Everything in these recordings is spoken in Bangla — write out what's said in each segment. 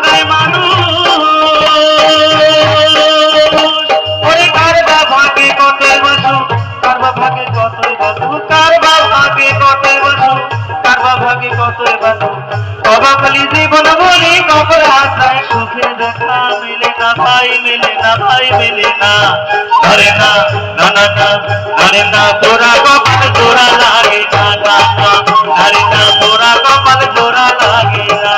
নাই মানুষ ওরে কারবা ভাগে কতই বসু কারবা ভাগে কতই বসু কারবা ভাগে কতই বসু কারবা ভাগে কতই বসু কবা খালি জীবন বলি কবর আশায় সুখে দেখা মিলে না ভাই মিলে না ভাই মিলে না ধরে না না না না ধরে না তোরা কপাল জোড়া লাগে না না না ধরে না তোরা কপাল জোড়া লাগে না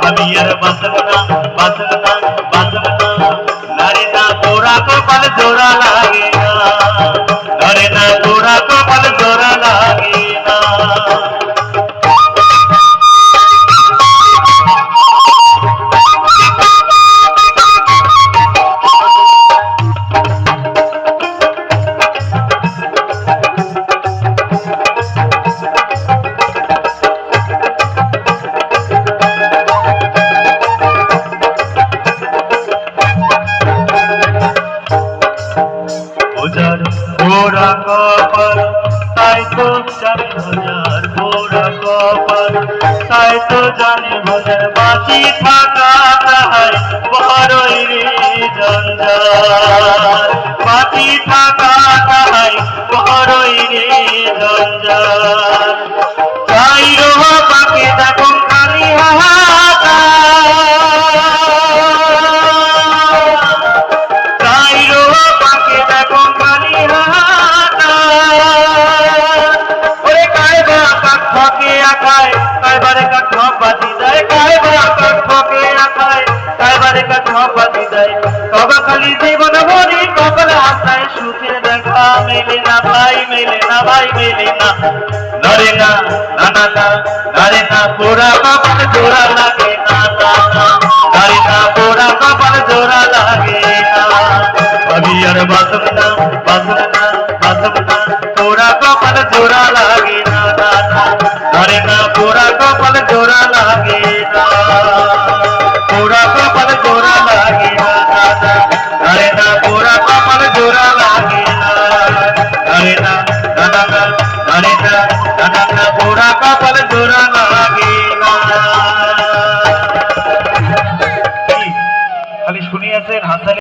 আমি আর বাসব না বাসব না বাসব না ধরে না তোরা কপাল জোড়া লাগে না ধরে না তোরা কপাল জোড়া লাগে না হাজার গোরা কপাল তাই তো জানে হাজার গোরা কপাল তাই তো জানে হাজার বাঁচি থাকা তাহার বড়ই রে জঞ্জাল বাঁচি থাকা তাহার বড়ই রে জঞ্জাল চাই রোহা পাকে দেখুন খালি হাহাকার চাই রোহা পাকে দেখুন খালি হাহাকার ওরে কায়বা কাক ফাঁকে আখায় কায়বারে কাক বাজি দেয় কায়বা কাক ফাঁকে আখায় কায়বারে কাক বাজি দেয় কবা খালি জীবন ভরি কপাল আশায় সুখের দেখা মেলে না ভাই মেলে না ভাই মেলে না ধরে না না না না ধরে না পোড়া কপাল জোড়া লাগে না না না ধরে না পোড়া কপাল জোড়া লাগে না আমি আর বাসব না বাসব না বাসব না পোড়া কপাল জোড়া লাগে না না না ধরে না পোড়া কপাল জোড়া লাগে না পোড়া কপাল জোড়া লাগে না না না ধরে না পোড়া কপাল জোড়া লাগে না ধরে না না না না ধরে না না না না পোড়া কপাল জোড়া লাগে না খালি শুনিয়েছেন হাত